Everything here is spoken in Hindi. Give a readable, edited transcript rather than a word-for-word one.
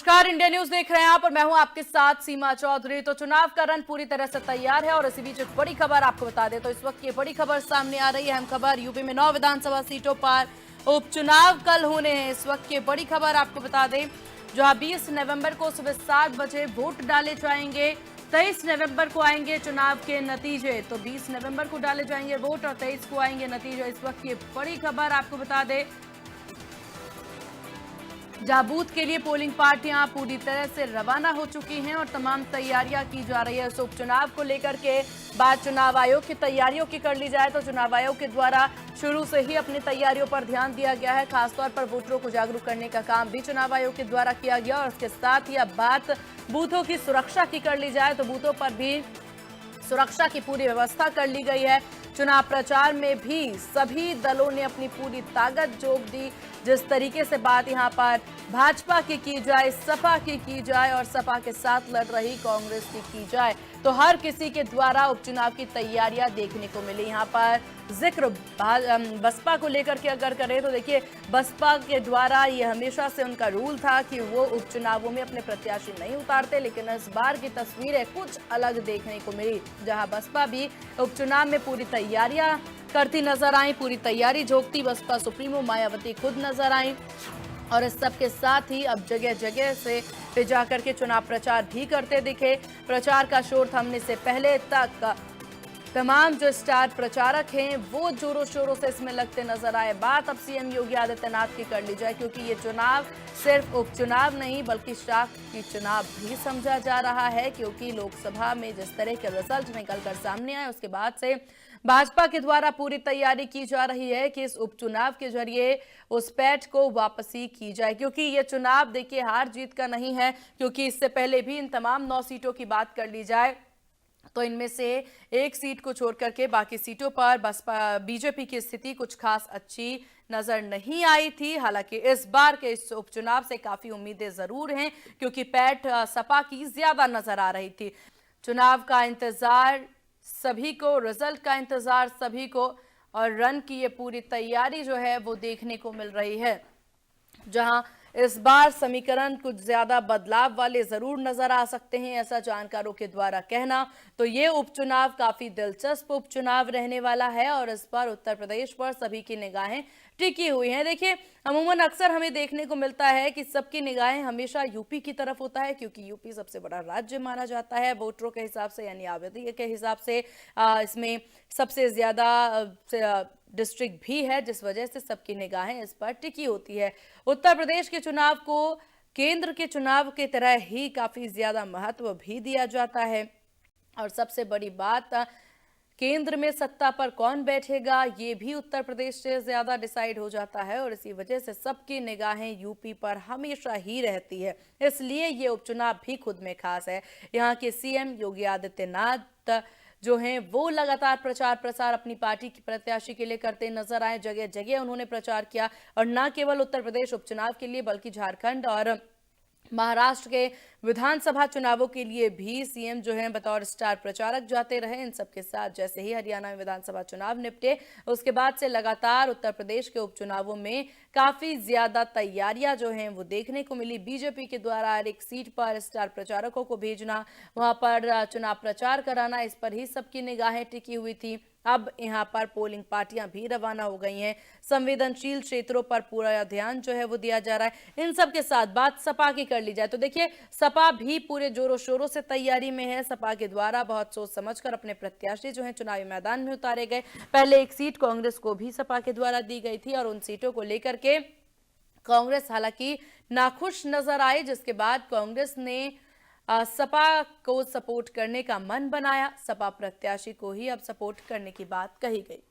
नमस्कार, इंडिया न्यूज देख रहे हैं आप और मैं हूं आपके साथ सीमा चौधरी। तो चुनाव का रण पूरी तरह से तैयार है और इसी बीच एक बड़ी खबर आपको बता दें तो इस वक्त ये बड़ी खबर सामने आ रही है। अहम खबर, यूपी में 9 विधानसभा सीटों पर उपचुनाव कल होने हैं। इस वक्त की बड़ी खबर आपको बता दें, जहां 20 नवंबर को सुबह 7 बजे वोट डाले जाएंगे। 23 नवंबर को आएंगे चुनाव के नतीजे। तो 20 नवंबर को डाले जाएंगे वोट और 23 को आएंगे नतीजे। इस वक्त की बड़ी खबर आपको बता दें, जहां बूथ के लिए पोलिंग पार्टियां पूरी तरह से रवाना हो चुकी हैं और तमाम तैयारियां की जा रही है इस उपचुनाव को लेकर के। बात चुनाव आयोग की तैयारियों की कर ली जाए तो चुनाव आयोग के द्वारा शुरू से ही अपनी तैयारियों पर ध्यान दिया गया है। खासतौर पर वोटरों को जागरूक करने का काम भी चुनाव आयोग के द्वारा किया गया और इसके साथ ही अब बात बूथों की सुरक्षा की कर ली जाए तो बूथों पर भी सुरक्षा की पूरी व्यवस्था कर ली गई है। चुनाव प्रचार में भी सभी दलों ने अपनी पूरी ताकत झोंक दी। जिस तरीके से बात यहां पर भाजपा की जाए, सपा की जाए और सपा के साथ लड़ रही कांग्रेस की जाए, तो हर किसी के द्वारा उपचुनाव की तैयारियां देखने को मिली। यहां पर जिक्र बसपा को लेकर के अगर करें तो देखिए, बसपा के द्वारा ये हमेशा से उनका रूल था कि वो उपचुनावों में अपने प्रत्याशी नहीं उतारते, लेकिन इस बार की तस्वीरें कुछ अलग देखने को मिली, जहां बसपा भी उपचुनाव में पूरी तैयारियां करती नजर आई। पूरी तैयारी झोंकती बसपा सुप्रीमो मायावती खुद नजर आई और इस सब के साथ ही अब जगह जगह से जाकर के चुनाव प्रचार भी करते दिखे। प्रचार का शोर थमने से पहले तक तमाम जो स्टार प्रचारक हैं वो जोरों शोरों से इसमें लगते नजर आए। बात अब सीएम योगी आदित्यनाथ की कर ली जाए, क्योंकि ये चुनाव सिर्फ उपचुनाव नहीं बल्कि शासकीय चुनाव भी समझा जा रहा है, क्योंकि लोकसभा में जिस तरह के रिजल्ट निकलकर सामने आए उसके बाद से भाजपा के द्वारा पूरी तैयारी की जा रही है कि इस उपचुनाव के जरिए उस पैठ को वापसी की जाए, क्योंकि ये चुनाव देखिए हार जीत का नहीं है। क्योंकि इससे पहले भी इन तमाम 9 सीटों की बात कर ली जाए तो इनमें से एक सीट को छोड़ करके बाकी सीटों पर बसपा बीजेपी की स्थिति कुछ खास अच्छी नजर नहीं आई थी। हालांकि इस बार के इस उपचुनाव से काफी उम्मीदें जरूर हैं, क्योंकि पैठ सपा की ज्यादा नजर आ रही थी। चुनाव का इंतजार सभी को, रिजल्ट का इंतजार सभी को और रन की ये पूरी तैयारी जो है वो देखने को मिल रही है। जहां इस बार समीकरण कुछ ज्यादा बदलाव वाले जरूर नजर आ सकते हैं, ऐसा जानकारों के द्वारा कहना। तो ये उपचुनाव काफी दिलचस्प उपचुनाव रहने वाला है और इस बार उत्तर प्रदेश पर सभी की निगाहें टिकी हुई हैं। देखिए, अमूमन अक्सर हमें देखने को मिलता है कि सबकी निगाहें हमेशा यूपी की तरफ होता है, क्योंकि यूपी सबसे बड़ा राज्य माना जाता है वोटरों के हिसाब से, यानी आबादी के हिसाब से। इसमें सबसे ज्यादा डिस्ट्रिक्ट भी है, जिस वजह से सबकी निगाहें इस पर टिकी होती है। उत्तर प्रदेश के चुनाव को केंद्र के चुनाव की तरह ही काफी ज्यादा महत्व भी दिया जाता है और सबसे बड़ी बात, केंद्र में सत्ता पर कौन बैठेगा ये भी उत्तर प्रदेश से ज्यादा डिसाइड हो जाता है और इसी वजह से सबकी निगाहें यूपी पर हमेशा ही रहती है। इसलिए ये उपचुनाव भी खुद में खास है। यहाँ के सीएम योगी आदित्यनाथ जो हैं वो लगातार प्रचार प्रसार अपनी पार्टी की प्रत्याशी के लिए करते नजर आए। जगह जगह उन्होंने प्रचार किया और न केवल उत्तर प्रदेश उपचुनाव के लिए बल्कि झारखंड और महाराष्ट्र के विधानसभा चुनावों के लिए भी सीएम जो हैं बतौर स्टार प्रचारक जाते रहे। इन सबके साथ जैसे ही हरियाणा में विधानसभा चुनाव निपटे उसके बाद से लगातार उत्तर प्रदेश के उपचुनावों में काफी ज्यादा तैयारियां जो हैं वो देखने को मिली। बीजेपी के द्वारा हर एक सीट पर स्टार प्रचारकों को भेजना, वहां पर चुनाव प्रचार कराना, इस पर ही सबकी निगाहें टिकी हुई थी। अब यहां पर पोलिंग पार्टियां भी रवाना हो गई हैं। संवेदनशील क्षेत्रों पर पूरा ध्यान जो है वो दिया जा रहा है। इन सब के साथ बात सपा की कर ली जाए तो देखिए, सपा भी पूरे जोरों शोरों से तैयारी में है। सपा के द्वारा बहुत सोच समझकर अपने प्रत्याशी जो हैं चुनावी मैदान में उतारे गए। पहले एक सीट कांग्रेस को भी सपा के द्वारा दी गई थी और उन सीटों को लेकर के कांग्रेस हालांकि नाखुश नजर आई, जिसके बाद कांग्रेस ने सपा को सपोर्ट करने का मन बनाया। सपा प्रत्याशी को ही अब सपोर्ट करने की बात कही गई।